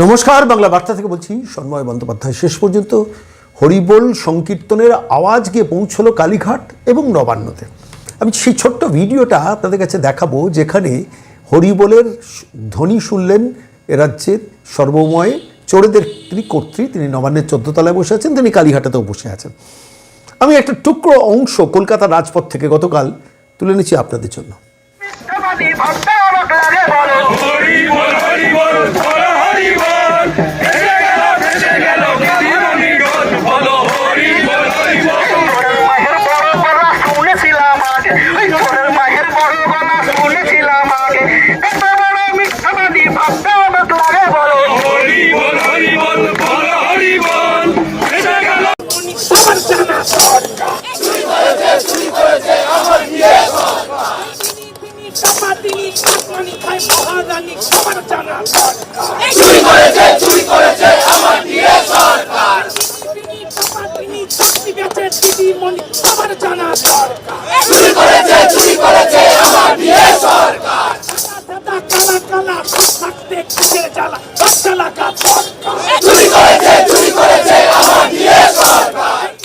নমস্কার, বাংলা বার্তা থেকে বলছি সন্ময় বন্দ্যোপাধ্যায়। শেষ পর্যন্ত হরিবোল সংকীর্তনের আওয়াজ গিয়ে পৌঁছলো কালীঘাট এবং নবান্নতে। আমি সেই ছোট্ট ভিডিওটা আপনাদের কাছে দেখাবো, যেখানে হরিবোলের ধ্বনি শুনলেন এ রাজ্যের সর্বময় চোরেদের কর্ত্রী। তিনি নবান্নের 14 তলায় বসে আছেন, তিনি কালীঘাটেতেও বসে আছেন। আমি একটা টুকরো অংশ কলকাতার রাজপথ থেকে গতকাল তুলে নিচ্ছি আপনাদের জন্য।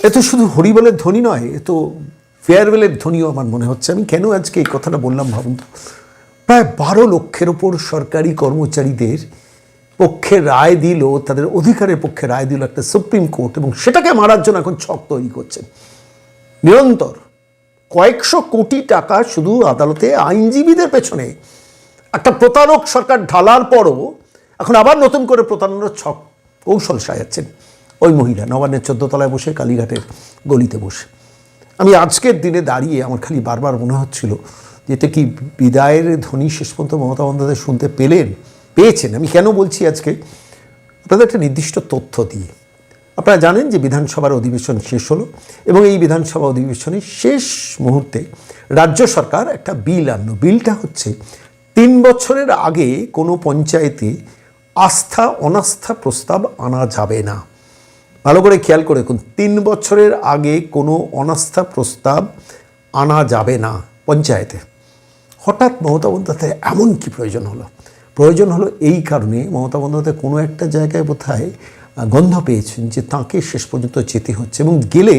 এ তো শুধু হরিবোলের ধ্বনি নয়, এ তো ফেয়ারওয়েলের ধ্বনিও আমার মনে হচ্ছে। আমি কেন আজকে এই কথাটা বললাম ভাবুন তো। প্রায় 12 লক্ষের ওপর সরকারি কর্মচারীদের পক্ষে রায় দিল, তাদের অধিকারের পক্ষে রায় দিল একটা সুপ্রিম কোর্ট, এবং সেটাকে মারার জন্য এখন ছক তৈরি করছেন নিরন্তর। কয়েকশো কোটি টাকা শুধু আদালতে আইনজীবীদের পেছনে একটা প্রতারক সরকার ঢালার পরও এখন আবার নতুন করে প্রতারণার ছক কৌশল সাজাচ্ছেন ওই মহিলা নবান্নের 14 তলায় বসে, কালীঘাটের গলিতে বসে। আমি আজকের দিনে দাঁড়িয়ে আমার খালি বারবার মনে হচ্ছিল যে এটা কি বিদায়ের ধ্বনি শেষ পর্যন্ত মমতা বন্দ্যোপাধ্যায় শুনতে পেয়েছেন। আমি কেন বলছি আজকে, আপনাদের একটা নির্দিষ্ট তথ্য দিয়ে। আপনারা জানেন যে বিধানসভার অধিবেশন শেষ হলো, এবং এই বিধানসভা অধিবেশনের শেষ মুহূর্তে রাজ্য সরকার একটা বিল আনলো। বিলটা হচ্ছে 3 বছরের আগে কোনো পঞ্চায়েতে আস্থা অনাস্থা প্রস্তাব আনা যাবে না। ভালো করে খেয়াল করে দেখুন, 3 বছরের আগে কোনো অনাস্থা প্রস্তাব আনা যাবে না পঞ্চায়েতে। হঠাৎ মমতা বন্দ্যোপাধ্যায় এমন কি প্রয়োজন হলো এই কারণে মমতা বন্দ্যোপাধ্যায় কোনো একটা জায়গায় বোধহয় গন্ধ পেয়েছেন যে তাঁকে শেষ পর্যন্ত যেতে হচ্ছে, এবং গেলে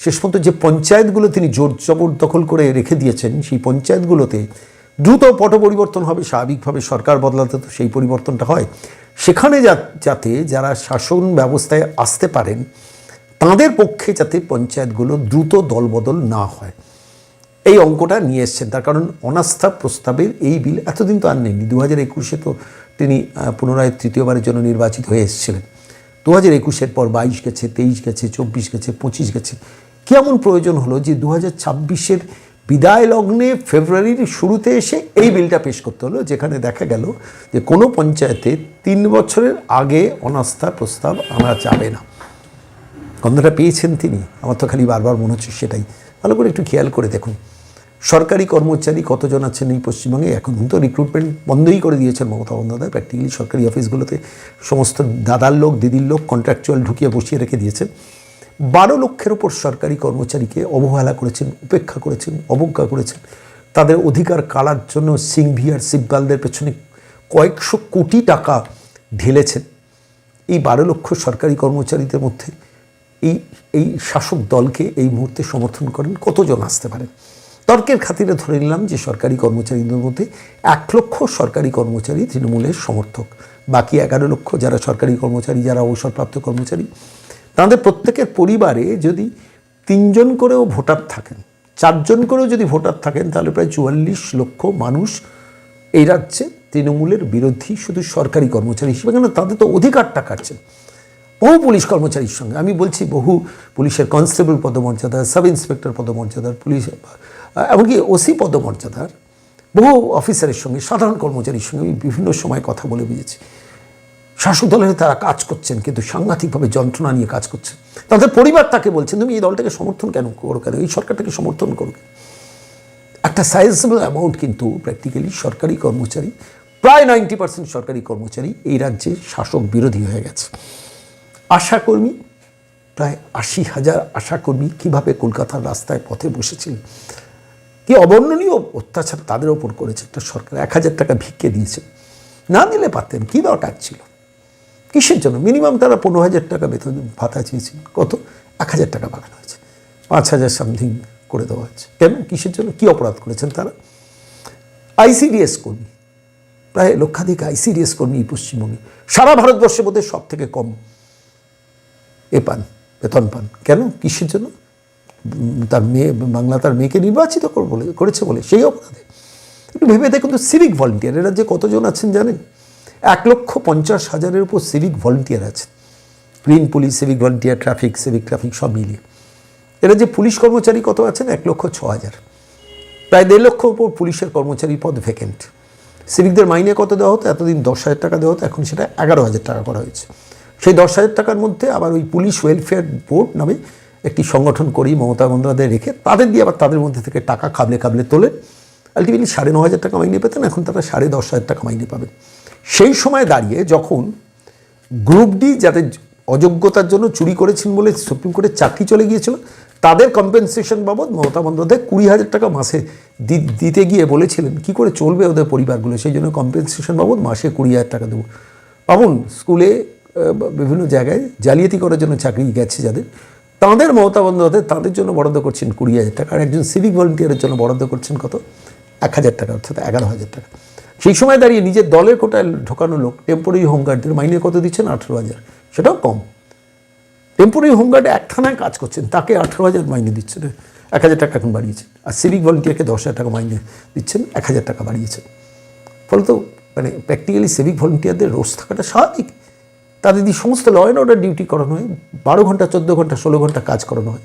শেষ পর্যন্ত যে পঞ্চায়েতগুলো তিনি জোর জবরদখল করে রেখে দিয়েছেন, সেই পঞ্চায়েতগুলোতে দ্রুত পট পরিবর্তন হবে। স্বাভাবিকভাবে সরকার বদলাতে তো সেই পরিবর্তনটা হয়। সেখানে যাতে যারা শাসন ব্যবস্থায় আসতে পারেন তাদের পক্ষে যাতে পঞ্চায়েতগুলো দ্রুত দলবদল না হয়, এই অঙ্কটা নিয়ে এসছেন। তার কারণ অনাস্থা প্রস্তাবের এই বিল এতদিন তো আর নেননি। 2021-এ তো তিনি পুনরায় তৃতীয়বারের জন্য নির্বাচিত হয়ে এসেছিলেন। 2021-এর পর 22 গেছে, 23 গেছে, 24 গেছে, 25 গেছে। কেমন প্রয়োজন হলো যে 2026-এর বিদায় লগ্নে ফেব্রুয়ারির শুরুতে এসে এই বিলটা পেশ করতে হলো, যেখানে দেখা গেল যে কোনো পঞ্চায়েতে 3 বছরের আগে অনাস্থা প্রস্তাব আনা যাবে না। গন্ধটা পেয়েছেন তিনি। আমার তো খালি বারবার মনে হচ্ছে সেটাই। ভালো করে একটু খেয়াল করে দেখুন, সরকারি কর্মচারী কতজন আছেন এই পশ্চিমবঙ্গে। এখন তো রিক্রুটমেন্ট বন্ধই করে দিয়েছেন মমতা বন্দ্যোপাধ্যায়। প্র্যাকটিক্যালি সরকারি অফিসগুলোতে সমস্ত দাদার লোক দিদির লোক কন্ট্রাকচুয়াল ঢুকিয়ে বসিয়ে রেখে দিয়েছেন। 12 লক্ষের ওপর সরকারি কর্মচারীকে অবহেলা করেছেন, উপেক্ষা করেছেন, অবজ্ঞা করেছেন। তাদের অধিকার কাড়ার জন্য সিংভি আর সিব্বালদের পেছনে কয়েকশো কোটি টাকা ঢেলেছেন। এই 12 লক্ষ সরকারি কর্মচারীদের মধ্যে এই শাসক দলকে এই মুহূর্তে সমর্থন করেন কতজন আসতে পারেন? তর্কের খাতিরে ধরে নিলাম যে সরকারি কর্মচারীদের মধ্যে 1 লক্ষ সরকারি কর্মচারী তৃণমূলের সমর্থক। বাকি 11 লক্ষ যারা সরকারি কর্মচারী, যারা অবসরপ্রাপ্ত কর্মচারী, তাদের প্রত্যেকের পরিবারে যদি 3 জন করেও ভোটার থাকেন, 4 জন করেও যদি ভোটার থাকেন, তাহলে প্রায় 44 লক্ষ মানুষ এই রাজ্যে তৃণমূলের বিরোধী শুধু সরকারি কর্মচারী হিসেবে। কেন তাদের তো অধিকারটা কাটছেন। বহু পুলিশ কর্মচারীর সঙ্গে, আমি বলছি বহু পুলিশের কনস্টেবল পদমর্যাদার, সাব ইন্সপেক্টর পদমর্যাদার, পুলিশ এমনকি ওসি পদমর্যাদার বহু অফিসারের সঙ্গে, সাধারণ কর্মচারীর সঙ্গে আমি বিভিন্ন সময় কথা বলে বুঝেছি। শাসক দলের তারা কাজ করছেন, কিন্তু সাংঘাতিকভাবে যন্ত্রণা নিয়ে কাজ করছেন। তাদের পরিবার তাকে বলছেন, তুমি এই দলটাকে সমর্থন করো কেন, এই সরকারটাকে সমর্থন করো। একটা সাইজেবল অ্যামাউন্ট কিন্তু প্র্যাকটিক্যালি সরকারি কর্মচারী, প্রায় 90% সরকারি কর্মচারী এই রাজ্যে শাসক বিরোধী হয়ে গেছে। আশাকর্মী, প্রায় 80,000 আশাকর্মী কীভাবে কলকাতার রাস্তায় পথে বসেছিলেন, কি অবর্ণনীয় অত্যাচার তাদের ওপর করেছে একটা সরকার। 1,000 টাকা ভিক্ষে দিয়েছে, না দিলে পারতেন, কী দরকার ছিল। কিসের জন্য? মিনিমাম তারা 15,000 টাকা বেতন ভাতা চেয়েছিল, কত 1,000 টাকা বাড়ানো হয়েছে, 5,000 সামথিং করে দেওয়া হচ্ছে। কেন, কিসের জন্য, কি অপরাধ করেছেন তারা? আইসিডিএস কর্মী, প্রায় লক্ষাধিক আইসিডিএস কর্মী পশ্চিমবঙ্গে সারা ভারতবর্ষের মধ্যে সব থেকে কম বেতন পান। কেন, কিসের জন্য? তার মেয়ে, বাংলা তার মেয়েকে নির্বাচিত করেছে বলে সেই অপরাধে। একটু ভেবে দেখুন তো, সিভিক ভলেন্টিয়ার এরা যে কতজন আছেন জানেন? 1,50,000-এর উপর সিভিক ভলেন্টিয়ার আছেন। Green police, civic volunteer, traffic, civic traffic সব মিলিয়ে এরা যে পুলিশ কর্মচারী কত আছেন? 1,06,000। প্রায় 1.5 লক্ষ উপর পুলিশের কর্মচারী পদ ভ্যাকেন্ট। সিভিকদের মাইনে কত দেওয়া হতো? এতদিন 10,000 টাকা দেওয়া হতো, এখন সেটা 11,000 টাকা করা হয়েছে। সেই 10,000 টাকার মধ্যে আবার ওই পুলিশ ওয়েলফেয়ার বোর্ড নামে একটি সংগঠন করেই মমতা বন্দ্যোপাধ্যায় রেখে তাদের দিয়ে আবার তাদের মধ্যে থেকে টাকা খাবলে খাবলে তোলেন। আলটিমেটলি 9,500 টাকা মাইনে পেতেন, এখন তারা 10,500 টাকা মাইনে পাবেন। সেই সময় দাঁড়িয়ে যখন গ্রুপ ডি যাদের অযোগ্যতার জন্য চুরি করেছেন বলে সুপ্রিম কোর্টে চাকরি চলে গিয়েছিল, তাদের কম্পেনসেশন বাবদ মমতা বন্দ্যোপাধ্যায় 20,000 টাকা মাসে দিতে গিয়ে বলেছিলেন কী করে চলবে ওদের পরিবারগুলো, সেই জন্য কম্পেনসেশন বাবদ মাসে 20,000 টাকা দেবো। পাবন স্কুলে বিভিন্ন জায়গায় জালিয়াতি করার জন্য চাকরি গেছে যাদের, তাঁদের মমতা বন্দ্যোপাধ্যায় তাদের জন্য বরাদ্দ করছেন 20,000 টাকা, আর একজন সিভিক ভলেন্টিয়ারের জন্য বরাদ্দ করছেন কত? 1,000 টাকা, অর্থাৎ 11,000 টাকা। সেই সময় দাঁড়িয়ে নিজের দলের কোটায় ঢোকানো লোক টেম্পোরারি হোমগার্ডদের মাইনে কত দিচ্ছেন? 18,000, সেটাও কম। টেম্পোরারি হোমগার্ডে এক থানায় কাজ করছেন, তাকে 18,000 মাইনে দিচ্ছেন, 1,000 টাকা এখন বাড়িয়েছেন। আর সিভিক ভলেন্টিয়ারকে 10,000 টাকা মাইনে দিচ্ছেন, 1,000 টাকা বাড়িয়েছেন। ফলে তো মানে প্র্যাকটিক্যালি সিভিক ভলেন্টিয়ারদের রোজ থাকাটা স্বাভাবিক। তাদের দিয়ে সমস্ত ল অ্যান্ড অর্ডার ডিউটি করানো হয়, 12 ঘন্টা, 14 ঘন্টা, 16 ঘন্টা কাজ করানো হয়।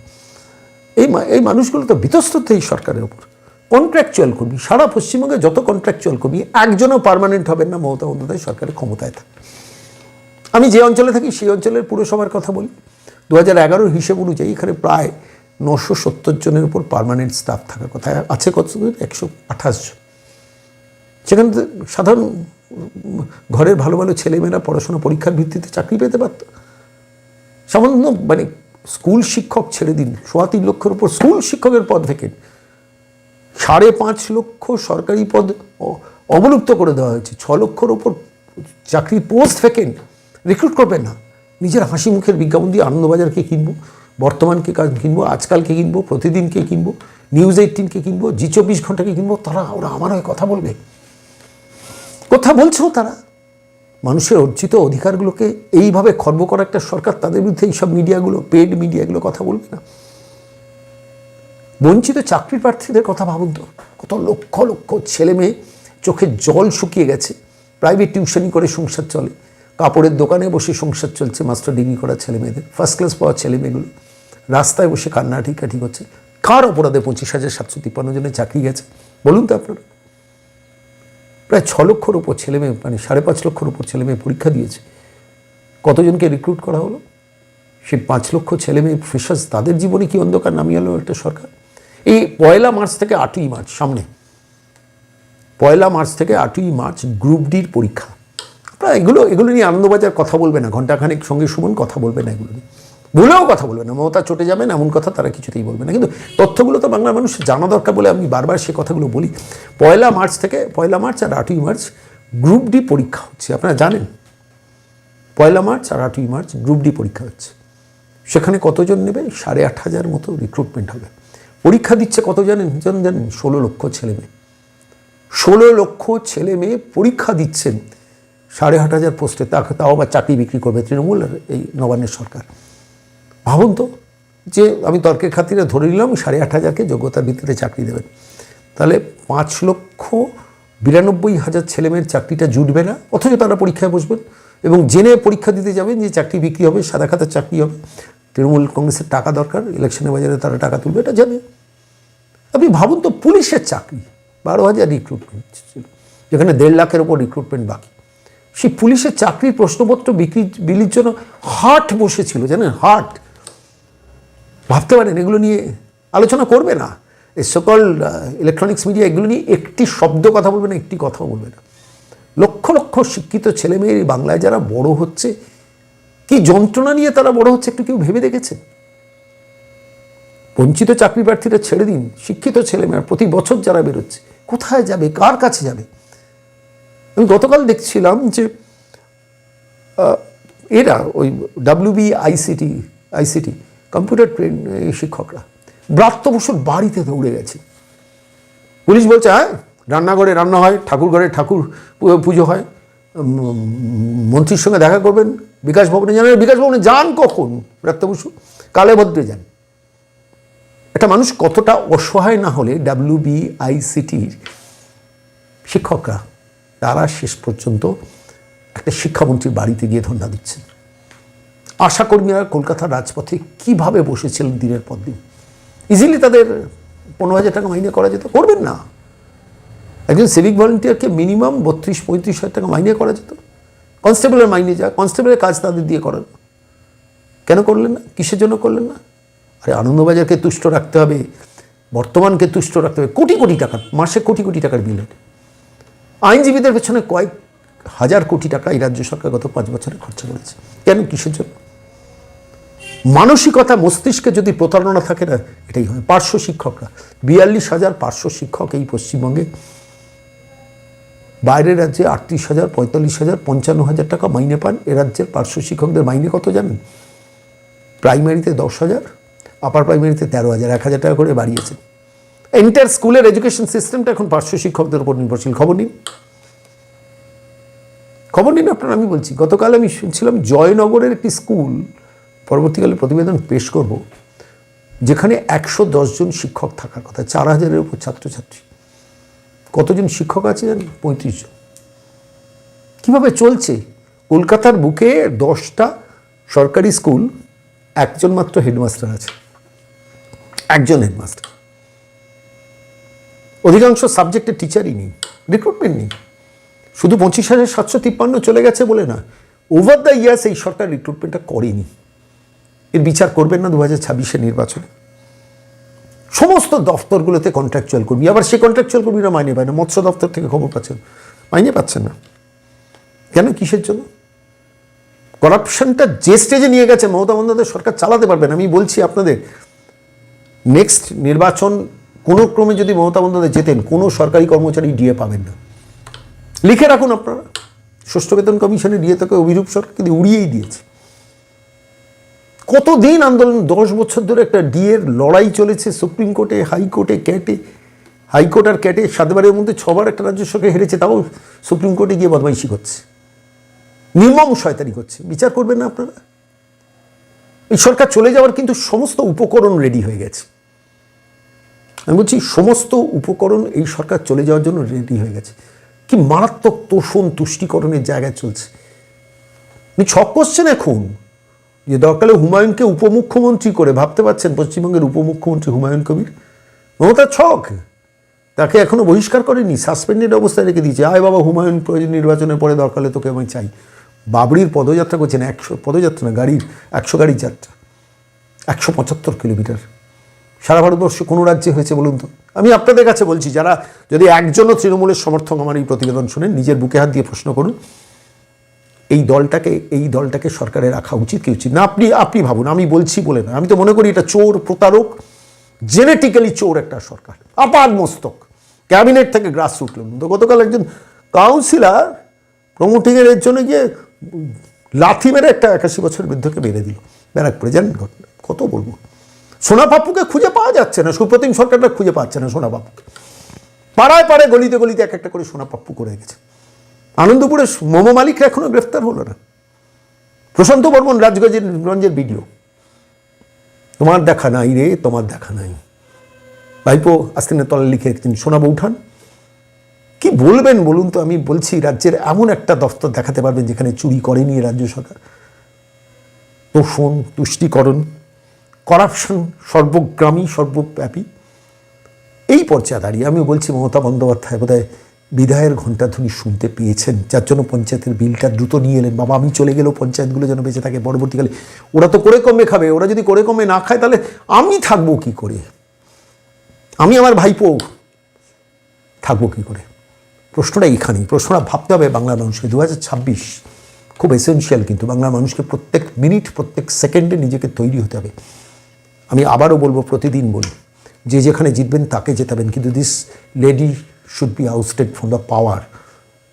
এই মানুষগুলো তো বিতস্তত এই সরকারের ওপর। কন্ট্রাকচুয়াল কর্মী, সারা পশ্চিমবঙ্গে যত কন্ট্রাকচুয়াল কর্মী, একজনও পার্মানেন্ট হবেন না মমতা বন্দ্যোপাধ্যায় সরকারের ক্ষমতায় থাকে। আমি যে অঞ্চলে থাকি সেই অঞ্চলের পুরসভার কথা বলি, 2011 হিসেব অনুযায়ী এখানে প্রায় 970 জনের উপর পার্মানেন্ট স্টাফ থাকার কথা আছে, কত? 128 জন। সেখানে সাধারণ ঘরের ভালো ভালো ছেলেমেয়েরা পড়াশোনা পরীক্ষার ভিত্তিতে চাকরি পেতে পারত। সামান্য মানে স্কুল শিক্ষক ছেড়ে দিন, 3.25 লক্ষের উপর স্কুল শিক্ষকের পদ ভ্যাকেন্ট, 5.5 লক্ষ সরকারি পদ অবলুপ্ত করে দেওয়া হয়েছে, 6 লক্ষের ওপর চাকরির পোস্ট ভ্যাকেন্ট। রিক্রুট করবেন না, নিজের হাসি মুখের বিজ্ঞাপন দিয়ে আনন্দবাজারকে কিনবো, বর্তমানকে কিনবো, আজকালকে কিনবো, প্রতিদিনকে কিনবো, নিউজ 18কে কিনবো, জি24 ঘন্টাকে কিনবো, ওরা আমার হয়ে কথা বলবে। কথা বলছেও তারা। মানুষের অর্জিত অধিকারগুলোকে এইভাবে খর্ব করা একটা সরকার, তাদের বিরুদ্ধে এইসব মিডিয়াগুলো, পেড মিডিয়াগুলো কথা বলবে না। বঞ্চিত চাকরির প্রার্থীদের কথা ভাবুন তো, কত লক্ষ লক্ষ ছেলে মেয়ে চোখের জল শুকিয়ে গেছে, প্রাইভেট টিউশনি করে সংসার চলে, কাপড়ের দোকানে বসে সংসার চলছে, মাস্টার ডিগ্রি করা ছেলে মেয়েদের, ফার্স্ট ক্লাস পাওয়া ছেলে মেয়েগুলো রাস্তায় বসে কান্নাকাটি করছে। কার অপরাধে 25,753 জনের চাকরি গেছে বলুন তো আপনারা? প্রায় 6 লক্ষর উপর ছেলে মেয়ে, মানে 5.5 লক্ষর উপর ছেলে মেয়ে পরীক্ষা দিয়েছে। কতজনকে রিক্রুট করা হলো? সেই 5 লক্ষ ছেলে মেয়ে ফ্রেশার্স, তাদের জীবনে কি অন্ধকার নামিয়ে এলো একটা সরকার। এই 1 মার্চ থেকে 8ই মার্চ, সামনে 1 মার্চ থেকে 8ই মার্চ গ্রুপ ডির পরীক্ষা। আপনারা এগুলো নিয়ে আনন্দবাজার কথা বলবে না, ঘণ্টাখানেক সঙ্গে সুমন কথা বলবে না, এগুলো নিয়ে ভুলেও কথা বলবে না। মমতা চটে যাবেন এমন কথা তারা কিছুতেই বলবে না। কিন্তু তথ্যগুলো তো বাংলার মানুষ জানা দরকার বলে আমি বারবার সে কথাগুলো বলি। 1 মার্চ থেকে 1 মার্চ আর 8ই মার্চ গ্রুপ ডি পরীক্ষা হচ্ছে, আপনারা জানেন। 1 মার্চ আর 8ই মার্চ গ্রুপ ডি পরীক্ষা হচ্ছে। সেখানে কতজন নেবে? 8,500 মতো রিক্রুটমেন্ট হবে। পরীক্ষা দিচ্ছে কত জানেন? 16 লক্ষ ছেলে মেয়ে। 16 লক্ষ ছেলে মেয়ে পরীক্ষা দিচ্ছেন 8,500 পোস্টে, তাও আবার চাকরি বিক্রি করবে তৃণমূল আর এই নবান্নের সরকার। ভাবুন তো, যে আমি তর্কের খাতিরে ধরে নিলাম 8,500কে যোগ্যতার ভিত্তিতে চাকরি দেবেন, তাহলে 5,92,000 ছেলেমেয়ের চাকরিটা জুটবে না, অথচ তারা পরীক্ষায় বসবেন এবং জেনে পরীক্ষা দিতে যাবেন যে চাকরি বিক্রি হবে, সাদা খাতার চাকরি হবে, তৃণমূল কংগ্রেসের টাকা দরকার, ইলেকশনের বাজারে তারা টাকা তুলবে, এটা জানে। আপনি ভাবুন তো, পুলিশের চাকরি 12,000 রিক্রুটমেন্ট ছিল, যেখানে 1.5 লাখের ওপর রিক্রুটমেন্ট বাকি। সেই পুলিশের চাকরির প্রশ্নপত্র বিলির জন্য হাট বসেছিল, জানেন, হাট। ভাবতে পারেন এগুলো নিয়ে আলোচনা করবে না এই সকল ইলেকট্রনিক্স মিডিয়া, এগুলো নিয়ে একটি শব্দ কথা বলবে না, একটি কথাও বলবে না। লক্ষ লক্ষ শিক্ষিত ছেলেমেয়ে বাংলায় যারা বড় হচ্ছে, কি যন্ত্রণা নিয়ে তারা বড় হচ্ছে একটু কেউ ভেবে দেখেছেন? বঞ্চিত চাকরি প্রার্থীরা ছেড়ে দিন, শিক্ষিত ছেলেমেয়েরা প্রতি বছর যারা বেরোচ্ছে, কোথায় যাবে, কার কাছে যাবে? আমি গতকাল দেখছিলাম যে এরা ওই আইসিটি কম্পিউটার ট্রেন শিক্ষকরা ব্রাত্য বসুর বাড়িতে দৌড়ে গেছে। পুলিশ বলছে হ্যাঁ রান্নাঘরে রান্না হয়, ঠাকুর ঘরে ঠাকুর পুজো হয়, মন্ত্রীর সঙ্গে দেখা করবেন বিকাশ ভবনে যান। বিকাশ ভবনে যান কখন? ব্রাত্য বসু কালে ভদ্রে যান। একটা মানুষ কতটা অসহায় না হলে WBICTর শিক্ষকরা তারা শেষ পর্যন্ত একটা শিক্ষামন্ত্রীর বাড়িতে গিয়ে ধর্ণা দিচ্ছেন। আশাকর্মীরা কলকাতার রাজপথে কিভাবে বসেছিলেন দিনের পর দিন। ইজিলি তাদের 15,000 টাকা মাইনে করা যেত, করবেন না। একজন সিভিক ভলেন্টিয়ারকে মিনিমাম 32-35 হাজার টাকা মাইনে করা যেত। কনস্টেবলের মাইনে যা, কনস্টেবলের কাজ তাদের দিয়ে করান। কেন করলেন না? কিসের জন্য করলেন না? আরে আনন্দবাজারকে তুষ্ট রাখতে হবে, বর্তমানকে তুষ্ট রাখতে হবে। কোটি কোটি টাকার মাসে কোটি কোটি টাকার বিল। আইনজীবীদের পেছনে কয়েক হাজার কোটি টাকা এই রাজ্য সরকার গত 5 বছরে খরচা করেছে। কেন? কিসের জন্য? মানসিকতা মস্তিষ্কে যদি প্রতারণা থাকে না, এটাই হয়। পার্শ্ব শিক্ষকরা 42,000 পার্শ্ব শিক্ষক এই পশ্চিমবঙ্গে, বাইরের রাজ্যে 38,000, 45,000, 55,000 টাকা মাইনে পান। এ রাজ্যের পার্শ্ব শিক্ষকদের মাইনে কত জানেন? প্রাইমারিতে 10,000, আপার প্রাইমারিতে 13,000, 1,000 টাকা করে বাড়িয়েছেন। এন্টার স্কুলের এডুকেশন সিস্টেমটা এখন পার্শ্ব শিক্ষকদের উপর নির্ভরশীল। খবর নিন আপনারা। আমি বলছি, গতকাল আমি শুনছিলাম জয়নগরের একটি স্কুল, পরবর্তীকালে প্রতিবেদন পেশ করব, যেখানে 110 জন শিক্ষক থাকার কথা, 4,000-এর উপর ছাত্রছাত্রী। কতজন শিক্ষক আছে জানেন? 35 জন। কীভাবে চলছে? কলকাতার বুকে 10টা সরকারি স্কুল, একজন মাত্র হেডমাস্টার আছে, একজন হেডমাস্টার। অধিকাংশ সাবজেক্টের টিচারই নেই, রিক্রুটমেন্ট নেই। শুধু 25,753 চলে গেছে বলে না, ওভার দ্য ইয়ার্স এই সরকার রিক্রুটমেন্টটা করেনি। এর বিচার করবেন না 2026-এর নির্বাচনে। সমস্ত দফতরগুলোতে কন্ট্রাকচুয়াল কর্মী, আবার সেই কন্ট্রাকচুয়াল কর্মীরা মাইনে পায় না। মৎস্য দপ্তর থেকে খবর পাচ্ছেন, মাইনে পাচ্ছেন না। কেন? কিসের জন্য? করাপশনটা যে স্টেজে নিয়ে গেছে মমতা বন্দ্যোপাধ্যায় সরকার চালাতে পারবেন। আমি বলছি আপনাদের, নেক্সট নির্বাচন কোনো ক্রমে যদি মমতা বন্দ্যোপাধ্যায় জেতেন, কোনো সরকারি কর্মচারী ডিএ পাবেন না। লিখে রাখুন আপনারা। ষষ্ঠ বেতন কমিশনের ডিএ থেকে অভিরূপ সরকার কিন্তু উড়িয়েই দিয়েছে। কতদিন আন্দোলন, 10 বছর ধরে একটা ডিএর লড়াই চলেছে সুপ্রিম কোর্টে, হাইকোর্টে, ক্যাটে। হাইকোর্ট আর ক্যাটে 7 বারের মধ্যে 6 বার একটা রাজ্য সরকার হেরেছে, তাও সুপ্রিম কোর্টে গিয়ে বদমাইশি করছে, নির্মম শয়তানি করছে। বিচার করবেন না আপনারা? এই সরকার চলে যাওয়ার কিন্তু সমস্ত উপকরণ রেডি হয়ে গেছে। আমি বলছি সমস্ত উপকরণ এই সরকার চলে যাওয়ার জন্য রেডি হয়ে গেছে। কি মারাত্মক তোষণ তুষ্টিকরণের জায়গায় চলছে। উনি ছক করছেন এখন, যে দরকারে হুমায়ুনকে উপমুখ্যমন্ত্রী করে, ভাবতে পারছেন পশ্চিমবঙ্গের উপমুখ্যমন্ত্রী হুমায়ুন কবির, মমতার ছক। তাকে এখনো বহিষ্কার করেনি, সাসপেন্ডেড অবস্থায় রেখে দিয়েছে। আয় বাবা হুমায়ুন, নির্বাচনের পরে দরকারে তোকে আমি চাই। বাবরির পদযাত্রা করছেন, 100 পদযাত্রা না, গাড়ির 100 গাড়ির যাত্রা, 175 কিলোমিটার। সারা ভারতবর্ষে কোনো রাজ্যে হয়েছে বলুন তো? আমি আপনাদের কাছে বলছি, যারা যদি একজনও তৃণমূলের সমর্থক আমার এই প্রতিবেদন শুনেন, নিজের বুকে হাত দিয়ে প্রশ্ন করুন, এই দলটাকে সরকারে রাখা উচিত কি উচিত না? আপনি ভাবুন। আমি বলছি বলে না, আমি তো মনে করি এটা চোর, প্রতারক, জেনেটিক্যালি চোর একটা সরকার, আপাদ মস্তক, ক্যাবিনেট থেকে গ্রাসরুট লেভেল। তো গতকাল একজন কাউন্সিলর প্রমোটিংয়ের এর জন্য গিয়ে লাথি মেরে একটা 81 বছরের বৃদ্ধকে মেরে দিল ব্যারাকপুরে। জানেন ঘটনা? কত বলবো। সোনা পাপ্পুকে খুঁজে পাওয়া যাচ্ছে না, সুপ্রতিম সরকারটা খুঁজে পাচ্ছে না সোনা পাপ্পুকে। পাড়ায় পাড়ায় গলিতে গলিতে এক একটা করে সোনা পাপ্পু করে গেছে। আনন্দপুরে মোমো মালিকরা এখনো গ্রেফতার হলো না। প্রশান্ত বর্মন রাজগঞ্জের ভিডিও, তোমার দেখা নাই রে, তোমার দেখা নাই। ভাইপো আস্তিনের তলায় লিখে রেখেছেন, শোনাবো উঠান। কি বলবেন বলুন তো? আমি বলছি, রাজ্যের এমন একটা দফতর দেখাতে পারবেন যেখানে চুরি করেনি রাজ্য সরকার? তোষণ, তুষ্টিকরণ, করাপশন সর্বগ্রামী, সর্বব্যাপী। এই পর্যায়ে দাঁড়িয়ে আমি বলছি, মমতা বন্দ্যোপাধ্যায় বোধহয় বিদায়ের ঘণ্টাধ্বনি শুনতে পেয়েছেন, যার জন্য পঞ্চায়েতের বিলটা দ্রুত নিয়ে এলেন। বাবা, আমি চলে গেলেও পঞ্চায়েতগুলো যেন বেঁচে থাকে পরবর্তীকালে। ওরা তো করে কমে খাবে, ওরা যদি করে কমে না খায় তাহলে আমি থাকবো কি করে? আমি আমার ভাইপো থাকবো কি করে? প্রশ্নটা এইখানেই। প্রশ্নটা ভাবতে হবে বাংলার মানুষকে। 2026 খুব এসেনশিয়াল, কিন্তু বাংলার মানুষকে প্রত্যেক মিনিট, প্রত্যেক সেকেন্ডে নিজেকে তৈরি হতে হবে। আমি আবারও বলবো, প্রতিদিন বলি, যে যেখানে জিতবেন তাকে জেতাবেন, কিন্তু this lady should be ousted from the power.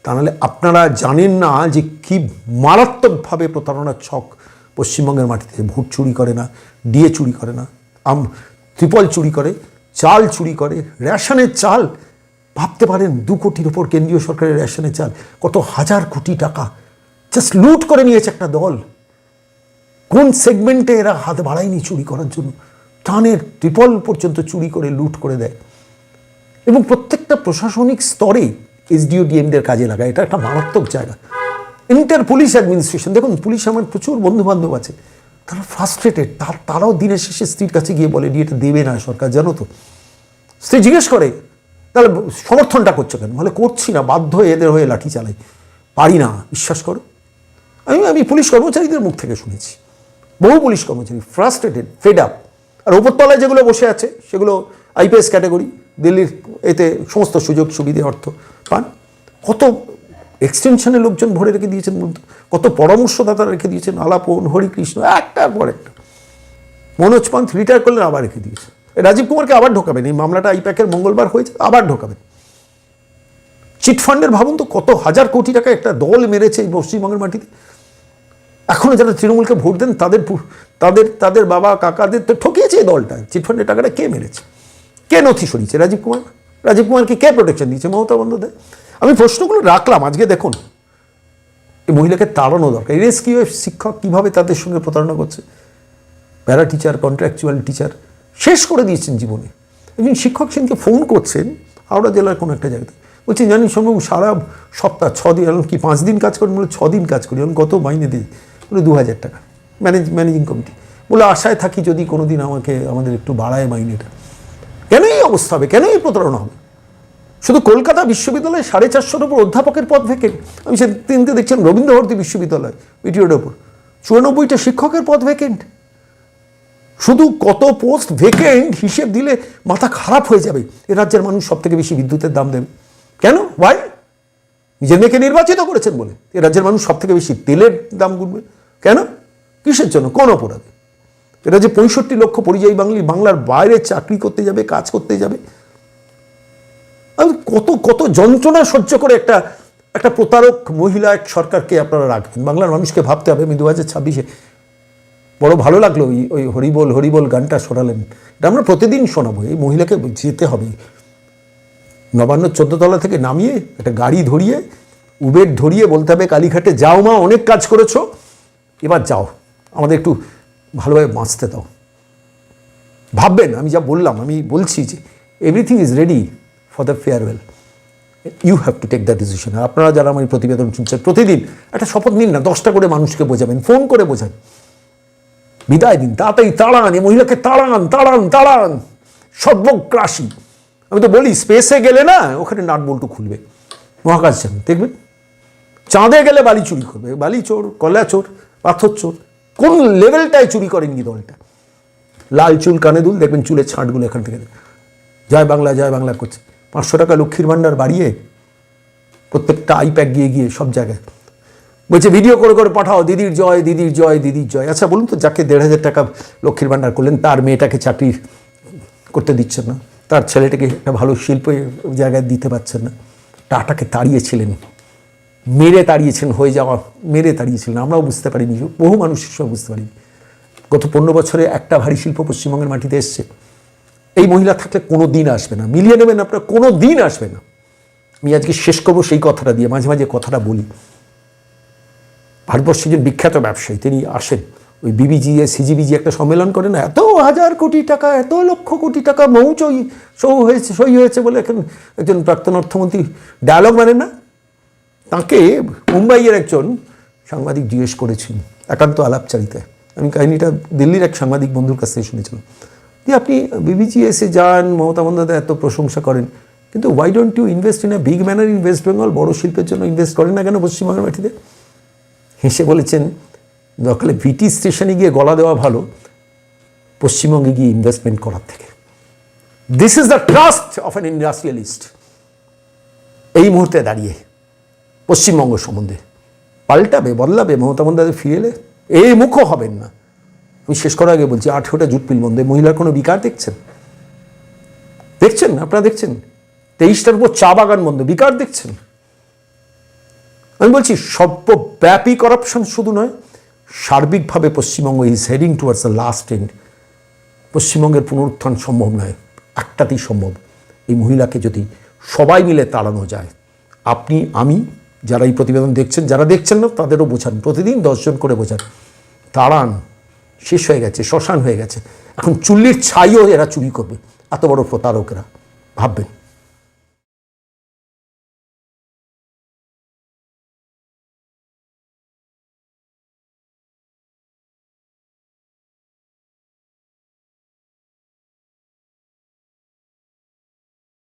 তা নাহলে আপনারা জানেন না যে কি মারাত্মকভাবে প্রতারণার ছক পশ্চিমবঙ্গের মাটিতে। ভোট চুরি করে না, ডিএ চুরি করে না, ত্রিপল চুরি করে, চাল চুরি করে, রেশনের চাল ভাবতে পারেন 2 কোটির ওপর কেন্দ্রীয় সরকারের রেশনের চাল, কত হাজার কোটি টাকা জাস্ট লুট করে নিয়েছে একটা দল। কোন সেগমেন্টে এরা হাত বাড়ায়নি চুরি করার জন্য? ত্রাণের ত্রিপল পর্যন্ত চুরি করে লুট করে দেয় এবং প্রত্যেকটা প্রশাসনিক স্তরে এসডিও ডিএমদের কাজে লাগায়। এটা একটা মারাত্মক জায়গা। ইন্টার পুলিশ অ্যাডমিনিস্ট্রেশন, দেখুন পুলিশ আমার প্রচুর বন্ধুবান্ধব আছে, তারা ফ্রাস্ট্রেটেড। তারাও দিনের শেষে স্ত্রীর কাছে গিয়ে বলে এটা দেবে না সরকার, জানো তো। স্ত্রী জিজ্ঞেস করে তাহলে সমর্থনটা করছো কেন? বলে করছি না, বাধ্য হয়ে এদের হয়ে লাঠি চালাই, পারি না, বিশ্বাস করো। আমি পুলিশ কর্মচারীদের মুখ থেকে শুনেছি, বহু পুলিশ কর্মচারী ফ্রাস্ট্রেটেড, ফেড আপ। আর ওপরতলায় যেগুলো বসে আছে সেগুলো আইপিএস ক্যাটাগরি, দিল্লির এতে সমস্ত সুযোগ সুবিধে অর্থ পান। কত এক্সটেনশনে লোকজন ভরে রেখে দিয়েছেন, কত পরামর্শদাতা রেখে দিয়েছেন, আলাপন, হরিকৃষ্ণ, একটার পর একটা। মনোজ পান্থ রিটায়ার করলেন, আবার রেখে দিয়েছে। রাজীব কুমারকে আবার ঢোকাবেন, এই মামলাটা আইপ্যাকের মঙ্গলবার হয়েছে, আবার ঢোকাবেন। চিটফান্ডের ভাবুন তো, কত হাজার কোটি টাকা একটা দল মেরেছে এই পশ্চিমবঙ্গের মাটিতে। এখনও যারা তৃণমূলকে ভোট দেন তাদের তাদের বাবা কাকাদের তো ঠকিয়েছে এই দলটা। চিটফান্ডের টাকাটা কে মেরেছে? কে নথি সরিয়েছে? রাজীব কুমারকে কে প্রোটেকশন দিয়েছে? মমতা বন্দ্যোপাধ্যায়। আমি প্রশ্নগুলো রাখলাম আজকে। দেখুন, এই মহিলাকে তাড়ানো দরকার। রেস্কিউ শিক্ষক কীভাবে তাদের সঙ্গে প্রতারণা করছে, প্যারা টিচার, কন্ট্রাকচুয়াল টিচার শেষ করে দিয়েছেন জীবনে। একজন শিক্ষক সেদিনকে ফোন করছেন হাওড়া জেলার কোনো একটা জায়গাতে, বলছি জানি সঙ্গে সারা সপ্তাহ 6 দিন, এমন কি 5 দিন কাজ করেন? বলে 6 দিন কাজ করি। এমন কত মাইনে দিই? বলে 2000 টাকা। ম্যানেজিং কমিটি বলে আশায় থাকি যদি কোনো দিন আমাদের একটু বাড়ায় মাইনেটা। কেন এই অবস্থা হবে? কেন এই প্রতারণা হবে? শুধু কলকাতা বিশ্ববিদ্যালয়ে 450-এর উপর অধ্যাপকের পদ ভ্যাকেন্ট। আমি সেদিনকে দেখছিলাম রবীন্দ্রভারতী বিশ্ববিদ্যালয় বিটিওর ওপর 94টা শিক্ষকের পদ ভ্যাকেন্ট। শুধু কত পোস্ট ভ্যাকেন্ট হিসেব দিলে মাথা খারাপ হয়ে যাবে। এ রাজ্যের মানুষ সব থেকে বেশি বিদ্যুতের দাম দেবে কেন? ওয়াই? নিজের মেয়েকে নির্বাচিত করেছেন বলে এ রাজ্যের মানুষ সব থেকে বেশি তেলের দাম গুনবে কেন? কিসের জন্য? কোন অপরাধে? এরা যে 65 লক্ষ পরিযায়ী বাংলার বাইরে চাকরি করতে যাবে, কাজ করতে যাবে। কত কত যন্ত্রণা সহ্য করে একটা প্রতারক মহিলা এক সরকারকে আপনারা রাখবেন। বাংলার মানুষকে ভাবতে হবে। আমি 2026-এ বড় ভালো লাগলো ওই হরিবোল গানটা শোনালেন। এটা আমরা প্রতিদিন শোনাবো। এই মহিলাকে যেতে হবে নবান্ন 14 তলা থেকে নামিয়ে একটা গাড়ি ধরিয়ে, উবের ধরিয়ে বলতে হবে কালীঘাটে, যাও মা, অনেক কাজ করেছো, এবার যাও, আমাদের একটু ভালোভাবে বাঁচতে দাও। ভাববেন আমি যা বললাম, আমি বলছি যে everything is ready for the farewell. You have to take the decision. আপনারা যারা আমার প্রতিবেদন শুনছেন, প্রতিদিন একটা শপথ নিন না, 10টা করে মানুষকে বোঝাবেন, ফোন করে বোঝান, বিদায় দিন, তাড়াতাড়ি তাড়ান, এই মহিলাকে তাড়ান সর্বগ্রাসী। আমি তো বলি স্পেসে গেলে না, ওখানে নাট বল্টু খুলবে, মহাকাশ যান, দেখবেন। চাঁদে গেলে বালি চুরি করবে, বালি চোর, কয়লা চোর, পাথর চোর। কোন লেভেলটায় চুরি করেননি দলটা? লাল চুল, কানে দুল, দেখবেন চুলের ছাঁটগুলো এখান থেকে জয় বাংলা করছে। 500 টাকা লক্ষ্মীর ভাণ্ডার বাড়িয়ে প্রত্যেকটা আইপ্যাক গিয়ে সব জায়গায় বলছে ভিডিও করে পাঠাও, দিদির জয়। আচ্ছা বলুন তো, যাকে 1500 টাকা লক্ষ্মীর ভাণ্ডার করলেন, তার মেয়েটাকে চাকরি করতে দিচ্ছেন না, তার ছেলেটাকে একটা ভালো শিল্প জায়গায় দিতে পারছেন না। টাটাকে তাড়িয়েছিলেন, মেরে তাড়িয়েছিলেন। আমরাও বুঝতে পারিনি, বহু মানুষ সব বুঝতে পারিনি। গত 15 বছরে একটা ভারী শিল্প পশ্চিমবঙ্গের মাটিতে এসছে। এই মহিলা থাকলে কোনো দিন আসবে না। মিলিয়ে নেবেন আপনারা, কোনো দিন আসবে না। আমি আজকে শেষ করবো সেই কথাটা দিয়ে, মাঝে মাঝে কথাটা বলি। ভারতবর্ষের যে বিখ্যাত ব্যবসায়ী, তিনি আসেন, ওই বিবিজিএ সিজিবিজি একটা সম্মেলন করে না, এত হাজার কোটি টাকা, এত লক্ষ কোটি টাকা সই হয়েছে বলে এখন একজন প্রাক্তন অর্থমন্ত্রী ডায়ালগ মানেন না। তাকে মুম্বাইয়ের একজন সাংবাদিক জিজ্ঞেস করেছেন একান্ত আলাপচারিতায়। আমি কাহিনিটা দিল্লির এক সাংবাদিক বন্ধুর কাছ থেকে শুনেছিলাম যে আপনি বিবিজিএসে যান, মমতা বন্দ্যোপাধ্যায় এত প্রশংসা করেন, কিন্তু why don't you invest in a big manner in West Bengal? বড় শিল্পের জন্য ইনভেস্ট করেন না কেন পশ্চিমবঙ্গের মাটিতে? হেসে বলেছেন দরকারে ভিটি স্টেশনে গিয়ে গলা দেওয়া ভালো পশ্চিমবঙ্গে গিয়ে ইনভেস্টমেন্ট করার থেকে। This is the trust of an industrialist. এই মুহূর্তে দাঁড়িয়ে পশ্চিমবঙ্গ সম্বন্ধে বদলাবে মমতা বন্দ্যোপাধ্যায় ফিরে এলে। এই মুখও হবেন না। আমি শেষ করার আগে বলছি, 18টা জুট মিল বন্ধ। মহিলার কোনো বিকার দেখছেন? আপনারা দেখছেন? 23টার উপর চা বাগান বন্ধ, বিকার দেখছেন? আমি বলছি সর্বব্যাপী করাপশন শুধু নয়, সার্বিকভাবে Paschimbanga is heading towards the last end. পশ্চিমবঙ্গের পুনরুত্থান সম্ভব নয়, একটাতেই সম্ভব, এই মহিলাকে যদি সবাই মিলে তাড়ানো যায়। আপনি, আমি, যারা এই প্রতিবেদন দেখছেন, যারা দেখছেন না তাদেরও বোঝান, প্রতিদিন 10 জন করে বোঝান, তাড়ান। শেষ হয়ে গেছে, শ্মশান হয়ে গেছে। এখন চুল্লির ছাইও এরা চুরি করবে, এত বড় প্রতারকেরা, ভাববেন।